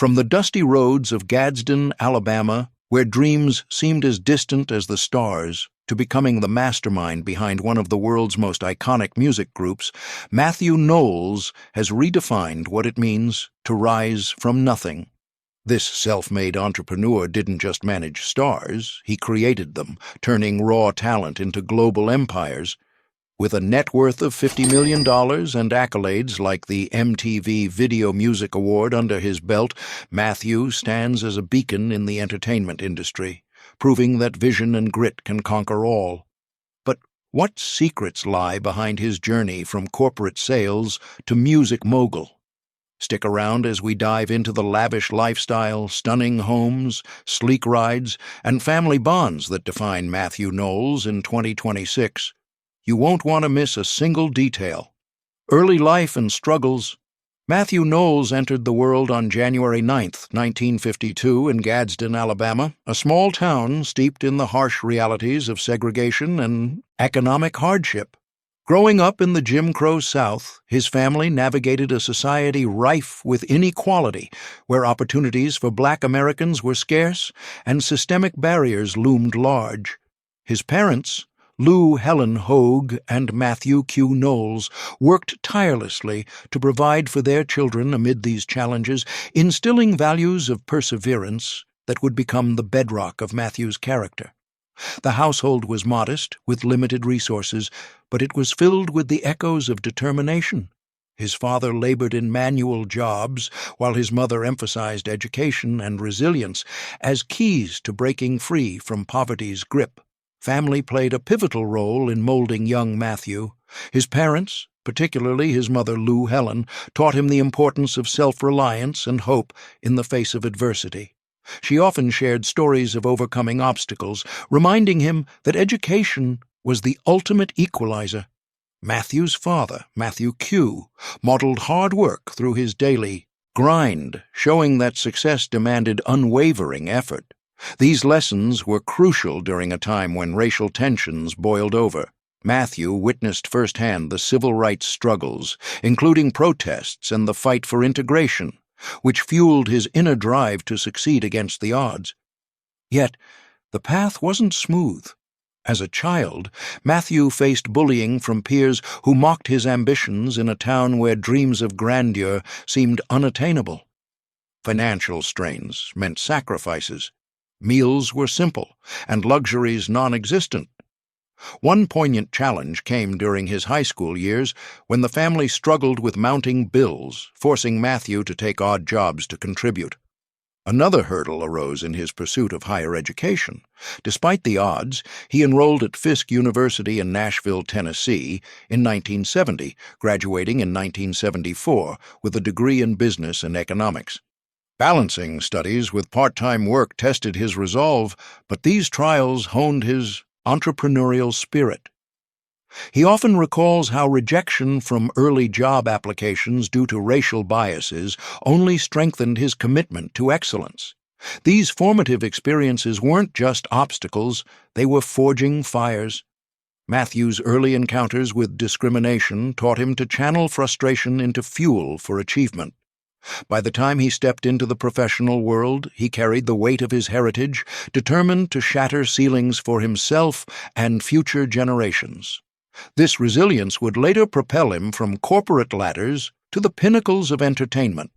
From the dusty roads of Gadsden, Alabama, where dreams seemed as distant as the stars, to becoming the mastermind behind one of the world's most iconic music groups, Mathew Knowles has redefined what it means to rise from nothing. This self-made entrepreneur didn't just manage stars, he created them, turning raw talent into global empires. With a net worth of $50 million and accolades like the MTV Video Music Award under his belt, Mathew stands as a beacon in the entertainment industry, proving that vision and grit can conquer all. But what secrets lie behind his journey from corporate sales to music mogul? Stick around as we dive into the lavish lifestyle, stunning homes, sleek rides, and family bonds that define Mathew Knowles in 2026. You won't want to miss a single detail. Early life and struggles. Mathew Knowles entered the world on January 9, 1952, in Gadsden, Alabama, a small town steeped in the harsh realities of segregation and economic hardship. Growing up in the Jim Crow South, his family navigated a society rife with inequality, where opportunities for Black Americans were scarce and systemic barriers loomed large. His parents, Lou Helen Hogue and Mathew Q. Knowles, worked tirelessly to provide for their children amid these challenges, instilling values of perseverance that would become the bedrock of Mathew's character. The household was modest, with limited resources, but it was filled with the echoes of determination. His father labored in manual jobs, while his mother emphasized education and resilience as keys to breaking free from poverty's grip. Family played a pivotal role in molding young Mathew. His parents, particularly his mother Lou Helen, taught him the importance of self-reliance and hope in the face of adversity. She often shared stories of overcoming obstacles, reminding him that education was the ultimate equalizer. Mathew's father, Mathew Q., modeled hard work through his daily grind, showing that success demanded unwavering effort. These lessons were crucial during a time when racial tensions boiled over. Mathew witnessed firsthand the civil rights struggles, including protests and the fight for integration, which fueled his inner drive to succeed against the odds. Yet, the path wasn't smooth. As a child, Mathew faced bullying from peers who mocked his ambitions in a town where dreams of grandeur seemed unattainable. Financial strains meant sacrifices. Meals were simple, and luxuries non-existent. One poignant challenge came during his high school years when the family struggled with mounting bills, forcing Mathew to take odd jobs to contribute. Another hurdle arose in his pursuit of higher education. Despite the odds, he enrolled at Fisk University in Nashville, Tennessee, in 1970, graduating in 1974 with a degree in business and economics. Balancing studies with part-time work tested his resolve, but these trials honed his entrepreneurial spirit. He often recalls how rejection from early job applications due to racial biases only strengthened his commitment to excellence. These formative experiences weren't just obstacles, they were forging fires. Mathew's early encounters with discrimination taught him to channel frustration into fuel for achievement. By the time he stepped into the professional world, he carried the weight of his heritage, determined to shatter ceilings for himself and future generations. This resilience would later propel him from corporate ladders to the pinnacles of entertainment.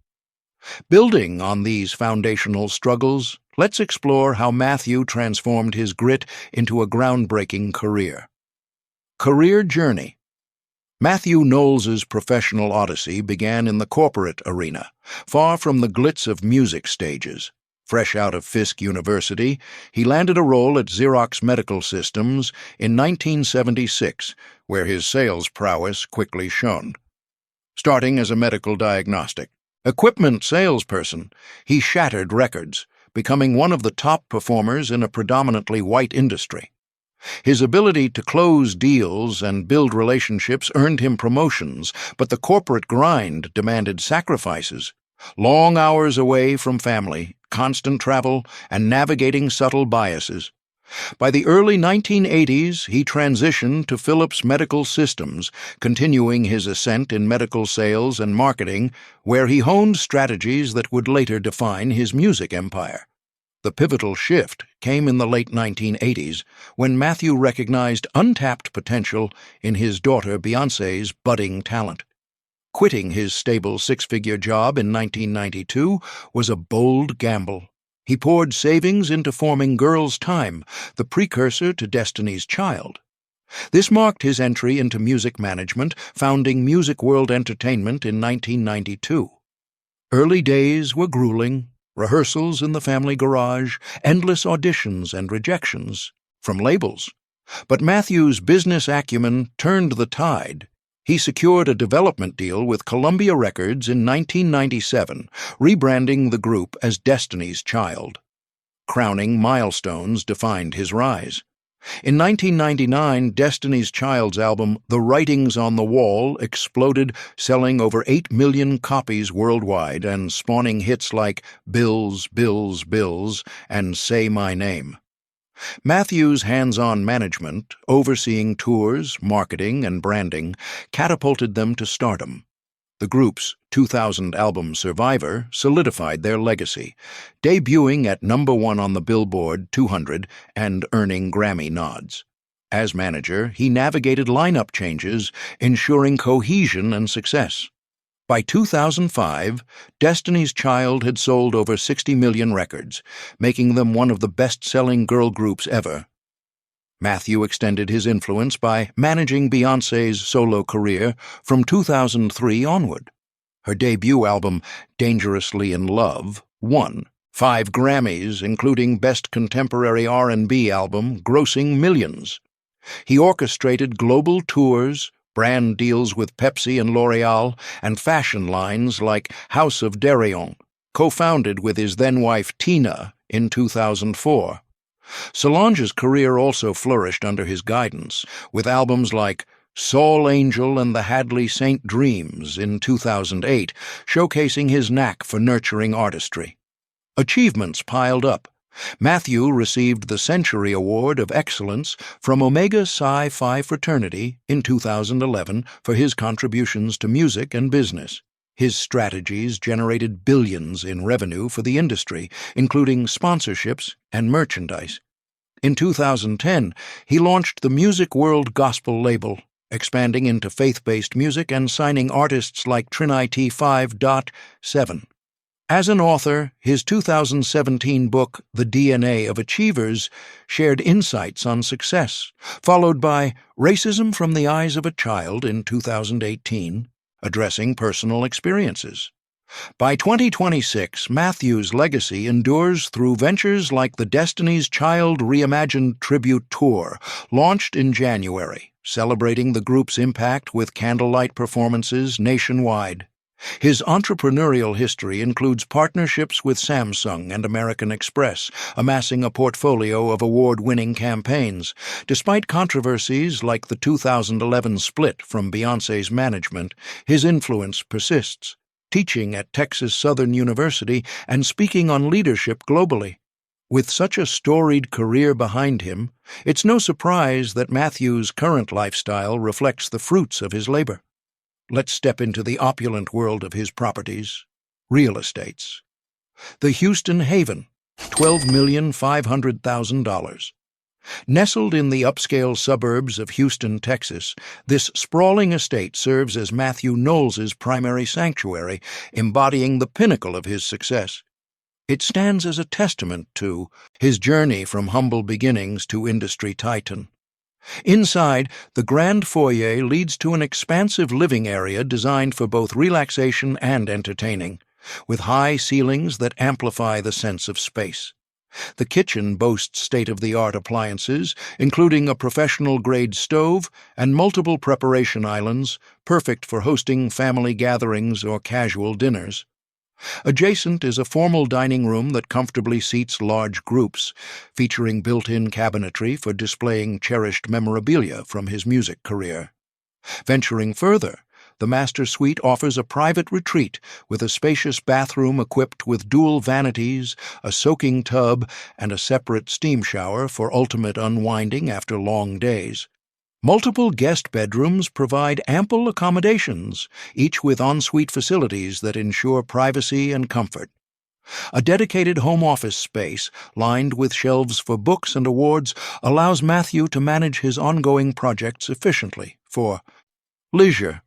Building on these foundational struggles, let's explore how Mathew transformed his grit into a groundbreaking career. Career journey. Mathew Knowles's professional odyssey began in the corporate arena, far from the glitz of music stages. Fresh out of Fisk University, he landed a role at Xerox Medical Systems in 1976, where his sales prowess quickly shone. Starting as a medical diagnostic equipment salesperson, he shattered records, becoming one of the top performers in a predominantly white industry. His ability to close deals and build relationships earned him promotions, but the corporate grind demanded sacrifices. Long hours away from family, constant travel, and navigating subtle biases. By the early 1980s, he transitioned to Philips Medical Systems, continuing his ascent in medical sales and marketing, where he honed strategies that would later define his music empire. The pivotal shift came in the late 1980s when Mathew recognized untapped potential in his daughter Beyoncé's budding talent. Quitting his stable six-figure job in 1992 was a bold gamble. He poured savings into forming Girls' Time, the precursor to Destiny's Child. This marked his entry into music management, founding Music World Entertainment in 1992. Early days were grueling. Rehearsals in the family garage, endless auditions and rejections from labels. But Mathew's business acumen turned the tide. He secured a development deal with Columbia Records in 1997, rebranding the group as Destiny's Child. Crowning milestones defined his rise. In 1999, Destiny's Child's album The Writings on the Wall exploded, selling over 8 million copies worldwide and spawning hits like Bills, Bills, Bills and Say My Name. Mathew's hands-on management, overseeing tours, marketing, and branding, catapulted them to stardom. The group's 2000 album Survivor solidified their legacy, debuting at #1 on the Billboard 200 and earning Grammy nods. As manager, he navigated lineup changes, ensuring cohesion and success. By 2005, Destiny's Child had sold over 60 million records, making them one of the best-selling girl groups ever. Mathew extended his influence by managing Beyoncé's solo career from 2003 onward. Her debut album, Dangerously in Love, won 5 Grammys, including Best Contemporary R&B Album, grossing millions. He orchestrated global tours, brand deals with Pepsi and L'Oreal, and fashion lines like House of Darion, co-founded with his then-wife Tina in 2004. Solange's career also flourished under his guidance, with albums like Soul Angel and the Hadley St. Dreams in 2008, showcasing his knack for nurturing artistry. Achievements piled up. Mathew received the Century Award of Excellence from Omega Psi Phi Fraternity in 2011 for his contributions to music and business. His strategies generated billions in revenue for the industry, including sponsorships and merchandise. In 2010, he launched the Music World Gospel label, expanding into faith-based music and signing artists like Trinity 5.7. As an author, his 2017 book, The DNA of Achievers, shared insights on success, followed by Racism from the Eyes of a Child in 2018, addressing personal experiences. By 2026, Mathew's legacy endures through ventures like the Destiny's Child Reimagined Tribute Tour, launched in January, celebrating the group's impact with candlelight performances nationwide. His entrepreneurial history includes partnerships with Samsung and American Express, amassing a portfolio of award-winning campaigns. Despite controversies like the 2011 split from Beyoncé's management, his influence persists, teaching at Texas Southern University and speaking on leadership globally. With such a storied career behind him, it's no surprise that Mathew's current lifestyle reflects the fruits of his labor. Let's step into the opulent world of his properties, real estates. The Houston Haven, $12,500,000. Nestled in the upscale suburbs of Houston, Texas, this sprawling estate serves as Mathew Knowles' primary sanctuary, embodying the pinnacle of his success. It stands as a testament to his journey from humble beginnings to industry titan. Inside, the grand foyer leads to an expansive living area designed for both relaxation and entertaining, with high ceilings that amplify the sense of space. The kitchen boasts state-of-the-art appliances, including a professional-grade stove and multiple preparation islands, perfect for hosting family gatherings or casual dinners. Adjacent is a formal dining room that comfortably seats large groups, featuring built-in cabinetry for displaying cherished memorabilia from his music career. Venturing further, The master suite offers a private retreat with a spacious bathroom equipped with dual vanities, a soaking tub, and a separate steam shower for ultimate unwinding after long days. Multiple guest bedrooms provide ample accommodations, each with ensuite facilities that ensure privacy and comfort. A dedicated home office space, lined with shelves for books and awards, allows Mathew to manage his ongoing projects efficiently. For leisure,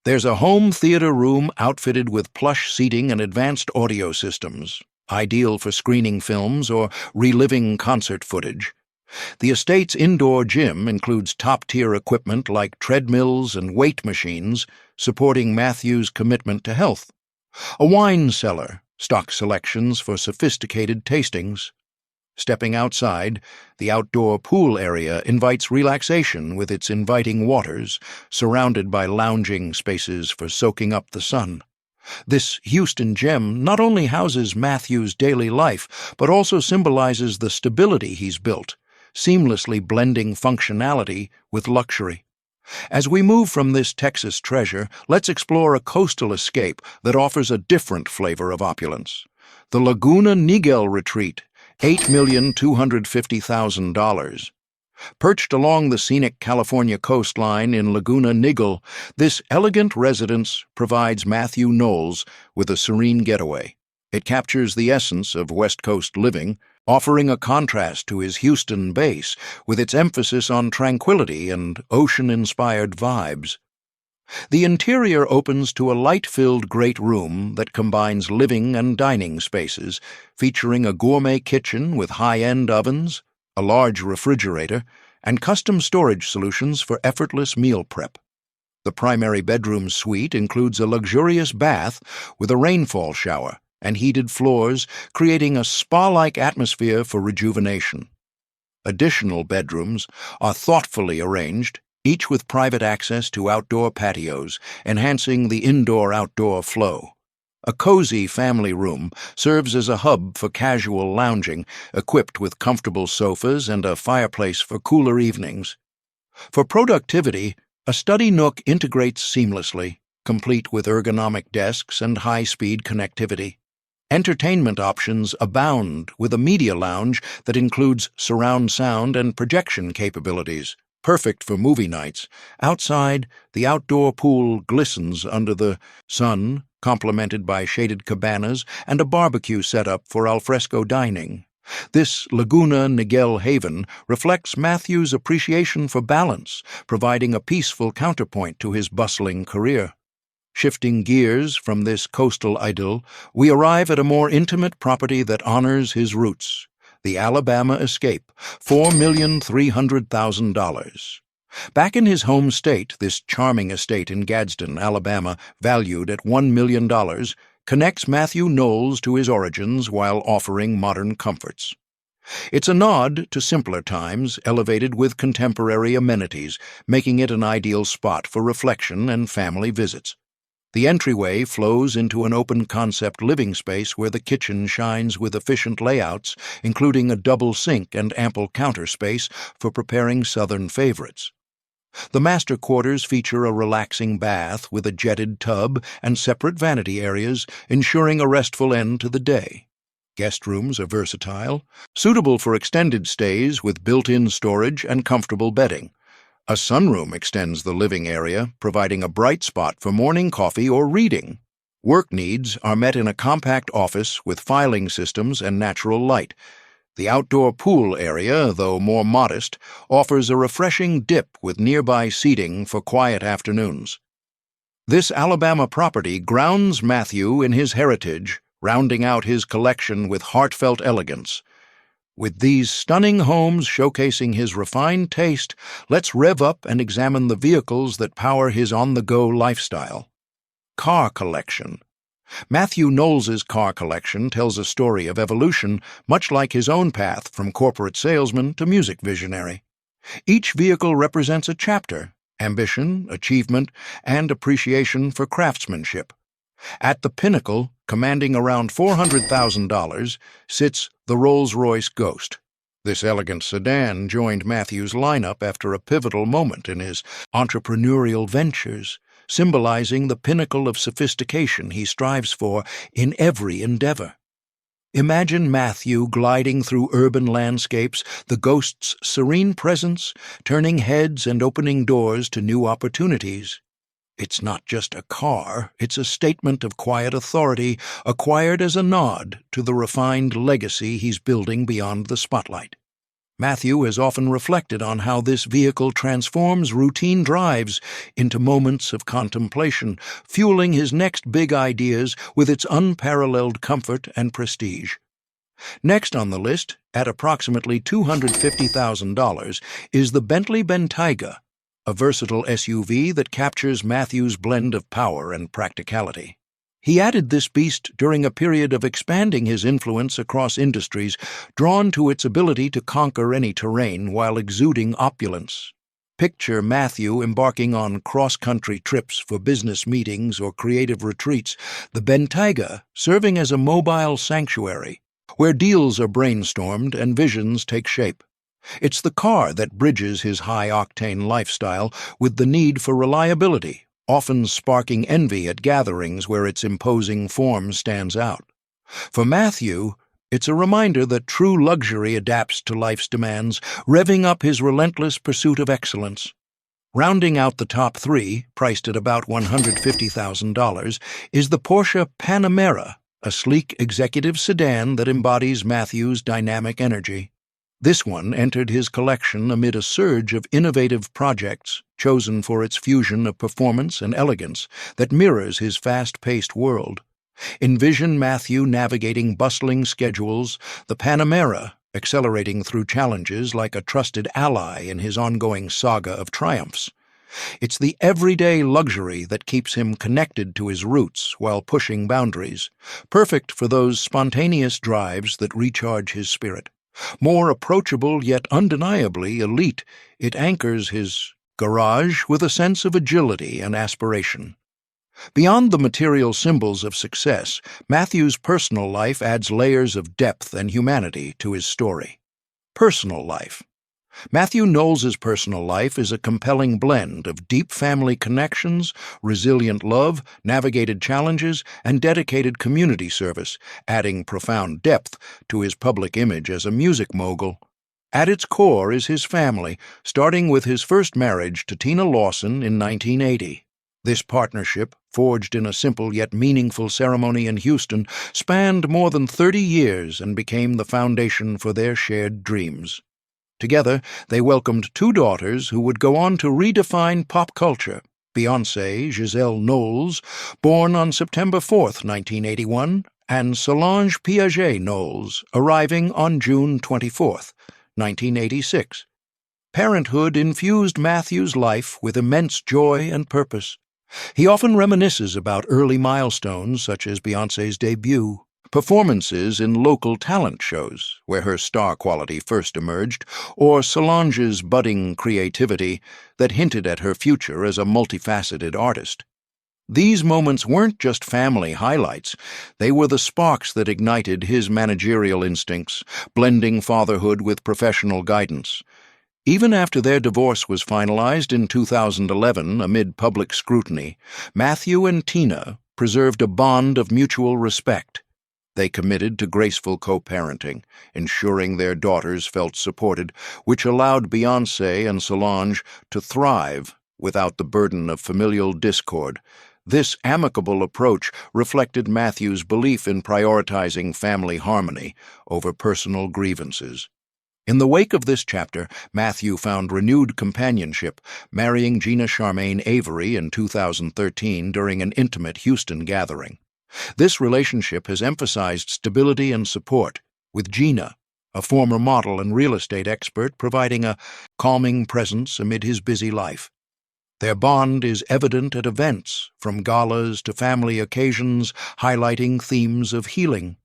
there's a home theater room outfitted with plush seating and advanced audio systems, ideal for screening films or reliving concert footage. The estate's indoor gym includes top-tier equipment like treadmills and weight machines, supporting Mathew's commitment to health. A wine cellar stocks selections for sophisticated tastings. Stepping outside, the outdoor pool area invites relaxation with its inviting waters, surrounded by lounging spaces for soaking up the sun. This Houston gem not only houses Mathew's daily life, but also symbolizes the stability he's built, seamlessly blending functionality with luxury. As we move from this Texas treasure, let's explore a coastal escape that offers a different flavor of opulence. The Laguna Niguel Retreat, $8,250,000. Perched along the scenic California coastline in Laguna Niguel, this elegant residence provides Mathew Knowles with a serene getaway. It captures the essence of West Coast living, offering a contrast to his Houston base with its emphasis on tranquility and ocean-inspired vibes. The interior opens to a light-filled great room that combines living and dining spaces, featuring a gourmet kitchen with high-end ovens, a large refrigerator, and custom storage solutions for effortless meal prep. The primary bedroom suite includes a luxurious bath with a rainfall shower and heated floors, creating a spa-like atmosphere for rejuvenation. Additional bedrooms are thoughtfully arranged, each with private access to outdoor patios, enhancing the indoor-outdoor flow. A cozy family room serves as a hub for casual lounging, equipped with comfortable sofas and a fireplace for cooler evenings. For productivity, a study nook integrates seamlessly, complete with ergonomic desks and high-speed connectivity. Entertainment options abound with a media lounge that includes surround sound and projection capabilities, perfect for movie nights. Outside, the outdoor pool glistens under the sun, complemented by shaded cabanas and a barbecue setup for alfresco dining. This Laguna Niguel haven reflects Mathew's appreciation for balance, providing a peaceful counterpoint to his bustling career. Shifting gears from this coastal idyll, we arrive at a more intimate property that honors his roots, the Alabama escape, $4,300,000. Back in his home state, this charming estate in Gadsden, Alabama, valued at $1 million, connects Mathew Knowles to his origins while offering modern comforts. It's a nod to simpler times, elevated with contemporary amenities, making it an ideal spot for reflection and family visits. The entryway flows into an open-concept living space where the kitchen shines with efficient layouts, including a double sink and ample counter space for preparing Southern favorites. The master quarters feature a relaxing bath with a jetted tub and separate vanity areas, ensuring a restful end to the day. Guest rooms are versatile, suitable for extended stays with built-in storage and comfortable bedding. A sunroom extends the living area, providing a bright spot for morning coffee or reading. Work needs are met in a compact office with filing systems and natural light. The outdoor pool area, though more modest, offers a refreshing dip with nearby seating for quiet afternoons. This Alabama property grounds Mathew in his heritage, rounding out his collection with heartfelt elegance. With these stunning homes showcasing his refined taste, let's rev up and examine the vehicles that power his on-the-go lifestyle. Car collection. Mathew Knowles's car collection tells a story of evolution, much like his own path from corporate salesman to music visionary. Each vehicle represents a chapter: ambition, achievement, and appreciation for craftsmanship. At the pinnacle, commanding around $400,000, sits the Rolls-Royce Ghost. This elegant sedan joined Mathew's lineup after a pivotal moment in his entrepreneurial ventures, symbolizing the pinnacle of sophistication he strives for in every endeavor. Imagine Mathew gliding through urban landscapes, the ghost's serene presence, turning heads and opening doors to new opportunities. It's not just a car, it's a statement of quiet authority, acquired as a nod to the refined legacy he's building beyond the spotlight. Mathew has often reflected on how this vehicle transforms routine drives into moments of contemplation, fueling his next big ideas with its unparalleled comfort and prestige. Next on the list, at approximately $250,000, is the Bentley Bentayga, a versatile SUV that captures Mathew's blend of power and practicality. He added this beast during a period of expanding his influence across industries, drawn to its ability to conquer any terrain while exuding opulence. Picture Mathew embarking on cross-country trips for business meetings or creative retreats, the Bentayga serving as a mobile sanctuary, where deals are brainstormed and visions take shape. It's the car that bridges his high-octane lifestyle with the need for reliability, often sparking envy at gatherings where its imposing form stands out. For Mathew, it's a reminder that true luxury adapts to life's demands, revving up his relentless pursuit of excellence. Rounding out the top three, priced at about $150,000, is the Porsche Panamera, a sleek executive sedan that embodies Mathew's dynamic energy. This one entered his collection amid a surge of innovative projects chosen for its fusion of performance and elegance that mirrors his fast-paced world. Envision Mathew navigating bustling schedules, the Panamera accelerating through challenges like a trusted ally in his ongoing saga of triumphs. It's the everyday luxury that keeps him connected to his roots while pushing boundaries, perfect for those spontaneous drives that recharge his spirit. More approachable yet undeniably elite, it anchors his garage with a sense of agility and aspiration. Beyond the material symbols of success, Mathew's personal life adds layers of depth and humanity to his story. Personal life. Mathew Knowles' personal life is a compelling blend of deep family connections, resilient love, navigated challenges, and dedicated community service, adding profound depth to his public image as a music mogul. At its core is his family, starting with his first marriage to Tina Lawson in 1980. This partnership, forged in a simple yet meaningful ceremony in Houston, spanned more than 30 years and became the foundation for their shared dreams. Together, they welcomed two daughters who would go on to redefine pop culture: Beyoncé Giselle Knowles, born on September 4, 1981, and Solange Piaget Knowles, arriving on June 24, 1986. Parenthood infused Mathew's life with immense joy and purpose. He often reminisces about early milestones such as Beyoncé's debut, performances in local talent shows, where her star quality first emerged, or Solange's budding creativity that hinted at her future as a multifaceted artist. These moments weren't just family highlights, they were the sparks that ignited his managerial instincts, blending fatherhood with professional guidance. Even after their divorce was finalized in 2011 amid public scrutiny, Mathew and Tina preserved a bond of mutual respect. They committed to graceful co-parenting, ensuring their daughters felt supported, which allowed Beyoncé and Solange to thrive without the burden of familial discord. This amicable approach reflected Mathew's belief in prioritizing family harmony over personal grievances. In the wake of this chapter, Mathew found renewed companionship, marrying Gina Charmaine Avery in 2013 during an intimate Houston gathering. This relationship has emphasized stability and support, with Gina, a former model and real estate expert, providing a calming presence amid his busy life. Their bond is evident at events, from galas to family occasions, highlighting themes of healing.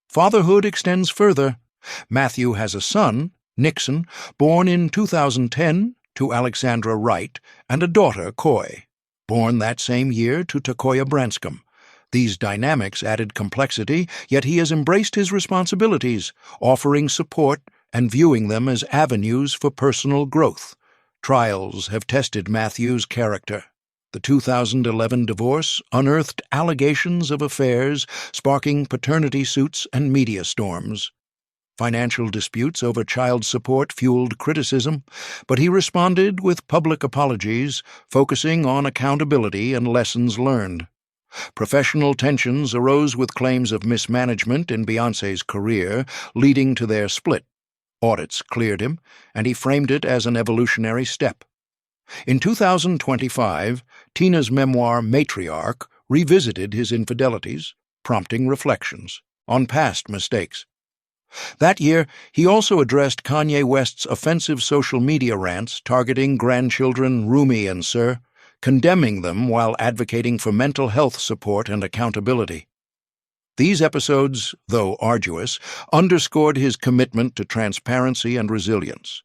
Fatherhood extends further. Mathew has a son, Nixon, born in 2010 to Alexandra Wright, and a daughter, Coy, born that same year to Takoya Branscombe. These dynamics added complexity, yet he has embraced his responsibilities, offering support and viewing them as avenues for personal growth. Trials have tested Mathew's character. The 2011 divorce unearthed allegations of affairs, sparking paternity suits and media storms. Financial disputes over child support fueled criticism, but he responded with public apologies, focusing on accountability and lessons learned. Professional tensions arose with claims of mismanagement in Beyoncé's career, leading to their split. Audits cleared him, and he framed it as an evolutionary step. In 2025, Tina's memoir Matriarch revisited his infidelities, prompting reflections on past mistakes. That year, he also addressed Kanye West's offensive social media rants targeting grandchildren Rumi and Sir, condemning them while advocating for mental health support and accountability. These episodes, though arduous, underscored his commitment to transparency and resilience.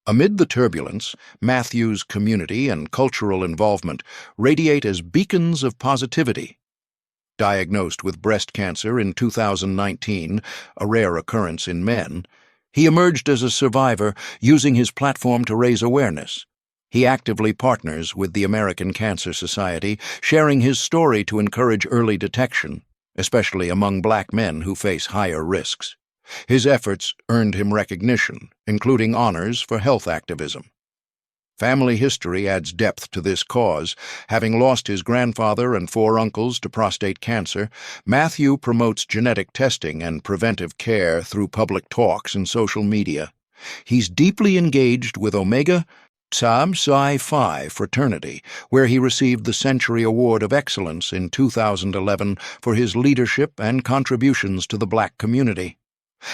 Amid the turbulence, Mathew's community and cultural involvement radiate as beacons of positivity. Diagnosed with breast cancer in 2019, a rare occurrence in men, he emerged as a survivor, using his platform to raise awareness. He actively partners with the American Cancer Society, sharing his story to encourage early detection, especially among Black men who face higher risks. His efforts earned him recognition, including honors for health activism. Family history adds depth to this cause. Having lost his grandfather and 4 uncles to prostate cancer, Mathew promotes genetic testing and preventive care through public talks and social media. He's deeply engaged with Omega Psi Phi fraternity, where he received the Century Award of Excellence in 2011 for his leadership and contributions to the Black community.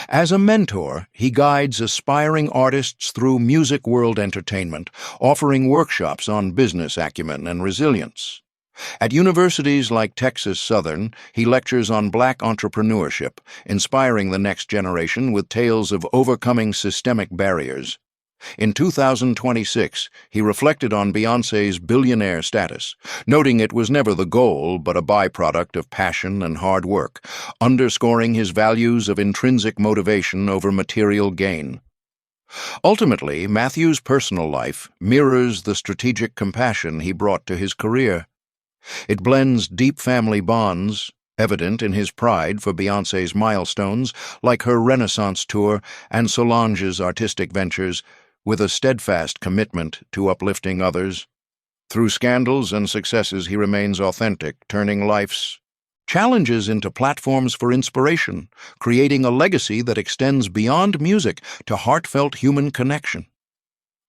As a mentor, he guides aspiring artists through music world entertainment, offering workshops on business acumen and resilience. At universities like Texas Southern, he lectures on Black entrepreneurship, inspiring the next generation with tales of overcoming systemic barriers. In 2026, he reflected on Beyoncé's billionaire status, noting it was never the goal but a byproduct of passion and hard work, underscoring his values of intrinsic motivation over material gain. Ultimately, Mathew's personal life mirrors the strategic compassion he brought to his career. It blends deep family bonds, evident in his pride for Beyoncé's milestones, like her Renaissance tour and Solange's artistic ventures, with a steadfast commitment to uplifting others. Through scandals and successes, he remains authentic, turning life's challenges into platforms for inspiration, creating a legacy that extends beyond music to heartfelt human connection.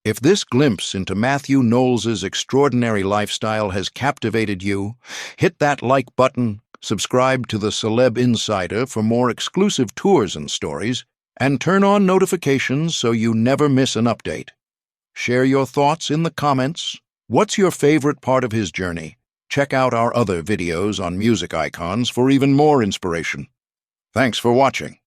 If this glimpse into Mathew Knowles' extraordinary lifestyle has captivated you, hit that like button, subscribe to the Celeb Insider for more exclusive tours and stories, and turn on notifications so you never miss an update. Share your thoughts in the comments. What's your favorite part of his journey? Check out our other videos on music icons for even more inspiration. Thanks for watching.